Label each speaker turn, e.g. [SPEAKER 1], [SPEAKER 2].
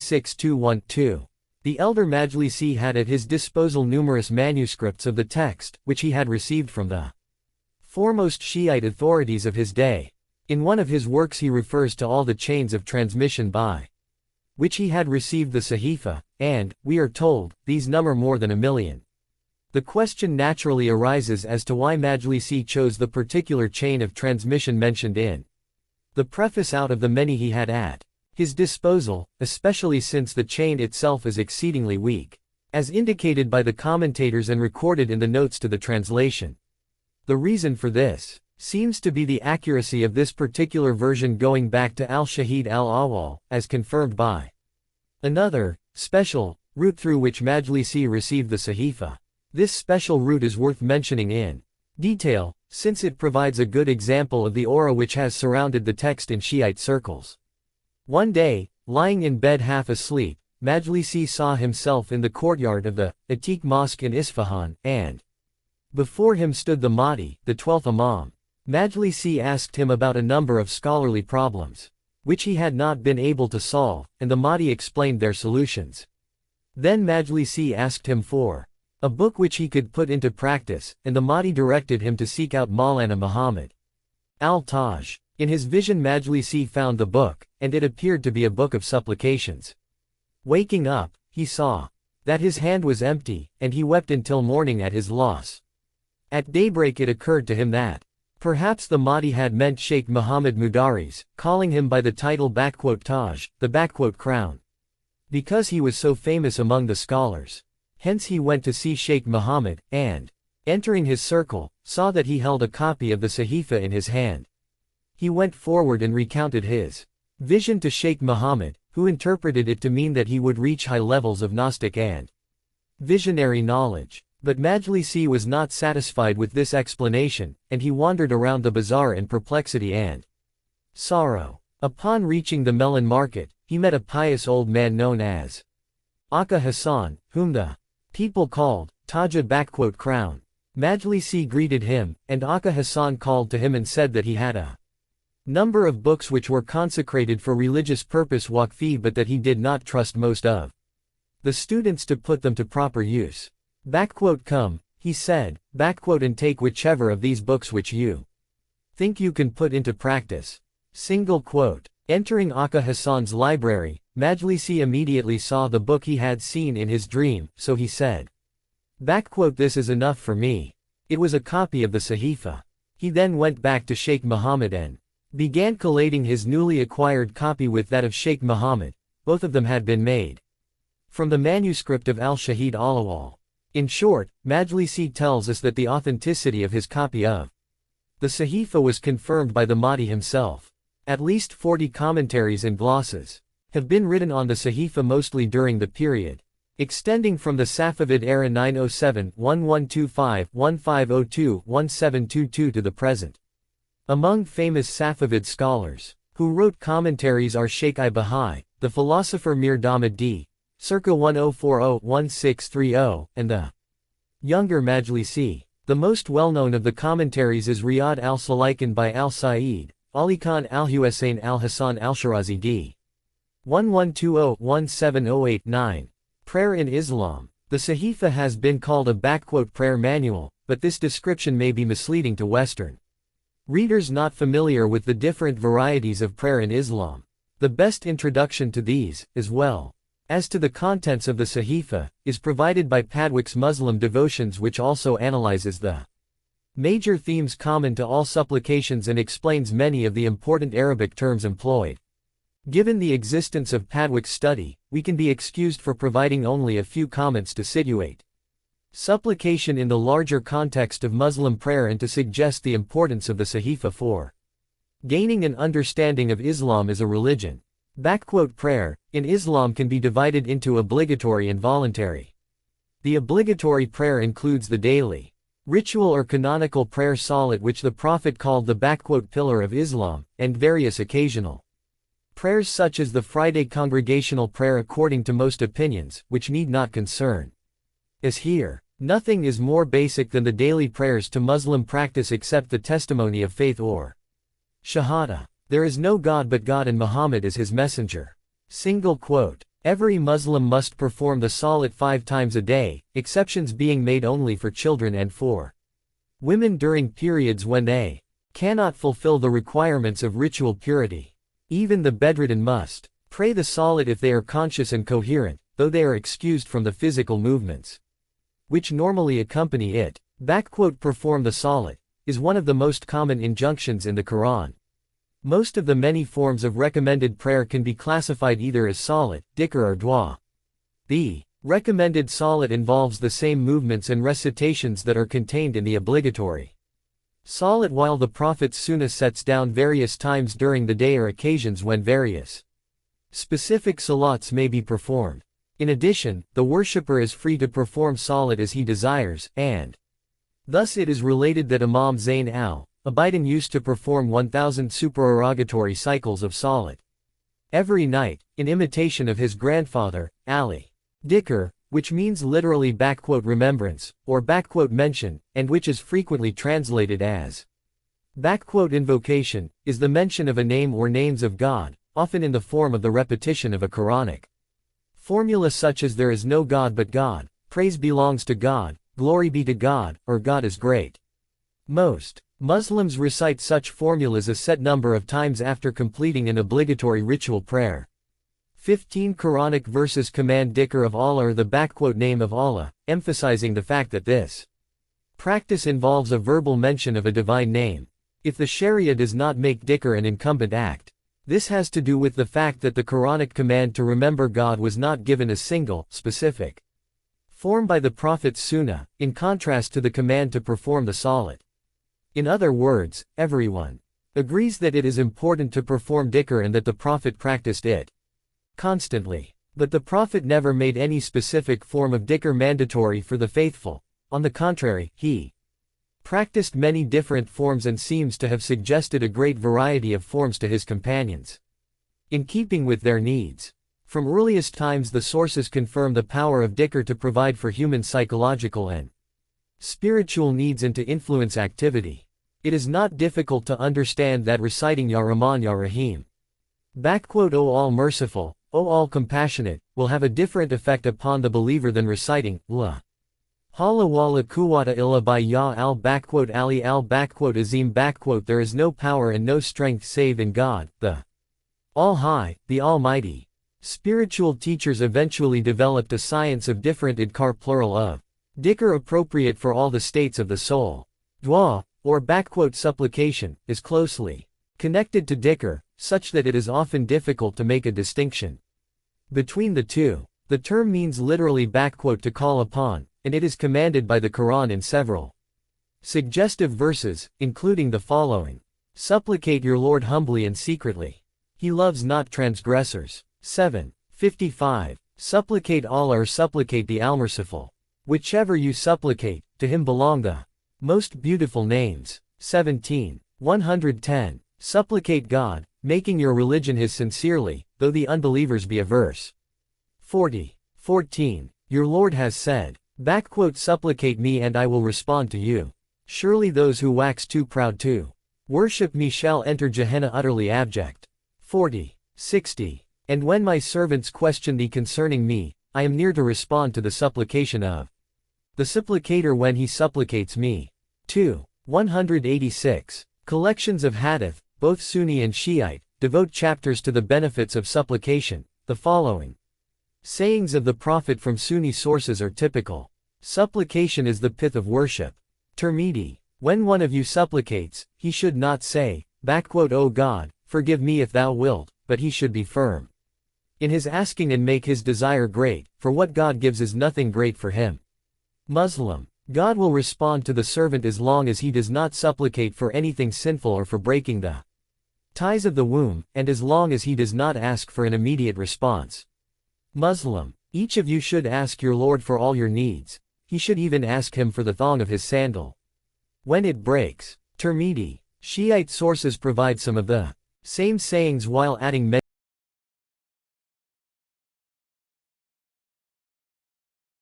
[SPEAKER 1] 6212. The elder Majlisi had at his disposal numerous manuscripts of the text, which he had received from the foremost Shiite authorities of his day. In one of his works he refers to all the chains of transmission by which he had received the Sahifa, and, we are told, these number more than 1,000,000. The question naturally arises as to why Majlisi chose the particular chain of transmission mentioned in the preface out of the many he had at his disposal, especially since the chain itself is exceedingly weak, as indicated by the commentators and recorded in the notes to the translation. The reason for this seems to be the accuracy of this particular version going back to al-Shahid al-Awwal, as confirmed by another, special, route through which Majlisi received the Sahifa. This special route is worth mentioning in detail, since it provides a good example of the aura which has surrounded the text in Shiite circles. One day, lying in bed half asleep, Majlisi saw himself in the courtyard of the Atiq Mosque in Isfahan, and before him stood the Mahdi, the 12th Imam. Majlisi asked him about a number of scholarly problems, which he had not been able to solve, and the Mahdi explained their solutions. Then Majlisi asked him for a book which he could put into practice, and the Mahdi directed him to seek out Maulana Muhammad al-Taj. In his vision Majlisi found the book, and it appeared to be a book of supplications. Waking up, he saw that his hand was empty, and he wept until morning at his loss. At daybreak it occurred to him that perhaps the Mahdi had meant Sheikh Muhammad Mudaris, calling him by the title Taj, the crown, because he was so famous among the scholars. Hence he went to see Sheikh Muhammad, and, entering his circle, saw that he held a copy of the Sahifa in his hand. He went forward and recounted his vision to Sheikh Muhammad, who interpreted it to mean that he would reach high levels of Gnostic and visionary knowledge. But Majlisi was not satisfied with this explanation, and he wandered around the bazaar in perplexity and sorrow. Upon reaching the melon market, he met a pious old man known as Akka Hassan, whom the people called Taja crown. Majlisi greeted him, and Akka Hassan called to him and said that he had a number of books which were consecrated for religious purpose waqfi, but that he did not trust most of the students to put them to proper use. Come, he said, and take whichever of these books which you think you can put into practice. Entering Akka Hassan's library, Majlisi immediately saw the book he had seen in his dream, so he said, this is enough for me. It was a copy of the Sahifa. He then went back to Sheikh Muhammad and began collating his newly acquired copy with that of Sheikh Muhammad. Both of them had been made from the manuscript of al-Shahid al-Awwal. In short, Majlisi tells us that the authenticity of his copy of the Sahifa was confirmed by the Mahdi himself. At least 40 commentaries and glosses have been written on the Sahifa, mostly during the period extending from the Safavid era 907-1125-1502-1722 to the present. Among famous Safavid scholars who wrote commentaries are Sheikh I-Bahai, the philosopher Mir Damad circa 1040-1630, and the younger Majlisi. The most well-known of the commentaries is Riyad al-Salikin by al-Sa'id, Ali Khan al-Husayn al-Hassan al-Shirazi d. 1120-17089. Prayer in Islam. The Sahifa has been called a prayer manual, but this description may be misleading to Western readers not familiar with the different varieties of prayer in Islam. The best introduction to these, as well as to the contents of the Sahifa, is provided by Padwick's Muslim Devotions, which also analyzes the major themes common to all supplications and explains many of the important Arabic terms employed. Given the existence of Padwick's study, we can be excused for providing only a few comments to situate supplication in the larger context of Muslim prayer and to suggest the importance of the Sahifa for gaining an understanding of Islam as a religion. Prayer, in Islam, can be divided into obligatory and voluntary. The obligatory prayer includes the daily ritual or canonical prayer salat, which the Prophet called the pillar of Islam, and various occasional prayers such as the Friday congregational prayer according to most opinions, which need not concern us here. Nothing is more basic than the daily prayers to Muslim practice except the testimony of faith or Shahada. There is no God but God and Muhammad is his messenger. Every Muslim must perform the salat 5 times a day, exceptions being made only for children and for women during periods when they cannot fulfill the requirements of ritual purity. Even the bedridden must pray the salat if they are conscious and coherent, though they are excused from the physical movements which normally accompany it. Perform the salat is one of the most common injunctions in the Quran. Most of the many forms of recommended prayer can be classified either as salat, dhikr or dua. The recommended salat involves the same movements and recitations that are contained in the obligatory salat, while the Prophet's sunnah sets down various times during the day or occasions when various specific salats may be performed. In addition, the worshipper is free to perform salat as he desires, and thus it is related that Imam Zayn al-Abidin used to perform 1,000 supererogatory cycles of salat every night, in imitation of his grandfather, Ali. Dhikr, which means literally "remembrance" or "mention," and which is frequently translated as invocation, is the mention of a name or names of God, often in the form of the repetition of a Quranic formula such as "There is no God but God," "Praise belongs to God," "Glory be to God," or "God is great." Most Muslims recite such formulas a set number of times after completing an obligatory ritual prayer. 15 Quranic verses command dhikr of Allah or the name of Allah, emphasizing the fact that this practice involves a verbal mention of a divine name. If the Sharia does not make dhikr an incumbent act, this has to do with the fact that the Quranic command to remember God was not given a single, specific form by the Prophet's sunnah, in contrast to the command to perform the salat. In other words, everyone agrees that it is important to perform dhikr and that the Prophet practiced it constantly. But the Prophet never made any specific form of dhikr mandatory for the faithful. On the contrary, he practiced many different forms and seems to have suggested a great variety of forms to his companions, in keeping with their needs. From earliest times the sources confirm the power of dhikr to provide for human psychological and spiritual needs and to influence activity. It is not difficult to understand that reciting Ya Rahman Ya Rahim, O all merciful, O all compassionate, will have a different effect upon the believer than reciting La Hawla wala quwwata illa bi Ya Ali Azim. There is no power and no strength save in God, the All-High, the Almighty. Spiritual teachers eventually developed a science of different idkar plural of dhikr appropriate for all the states of the soul. Dua, or supplication, is closely connected to dhikr, such that it is often difficult to make a distinction between the two. The term means literally to call upon, and it is commanded by the Quran in several suggestive verses, including the following. Supplicate your Lord humbly and secretly. He loves not transgressors. 7:55. Supplicate Allah or supplicate the Almerciful. Whichever you supplicate, to him belong the most beautiful names. 17:110. Supplicate God, making your religion his sincerely, though the unbelievers be averse. 40:14. Your Lord has said, supplicate me and I will respond to you. Surely those who wax too proud to worship me shall enter Gehenna utterly abject. 40:60. And when my servants question thee concerning me, I am near to respond to the supplication of the supplicator when he supplicates me. 186. Collections of hadith, both Sunni and Shiite, devote chapters to the benefits of supplication. The following sayings of the Prophet from Sunni sources are typical. Supplication is the pith of worship. Tirmidhi. When one of you supplicates, he should not say, O God, forgive me if thou wilt, but he should be firm in his asking and make his desire great, for what God gives is nothing great for him. Muslim. God will respond to the servant as long as he does not supplicate for anything sinful or for breaking the ties of the womb, and as long as he does not ask for an immediate response. Muslim. Each of you should ask your Lord for all your needs. He should even ask him for the thong of his sandal when it breaks. Tirmidhi. Shiite sources provide some of the same sayings while adding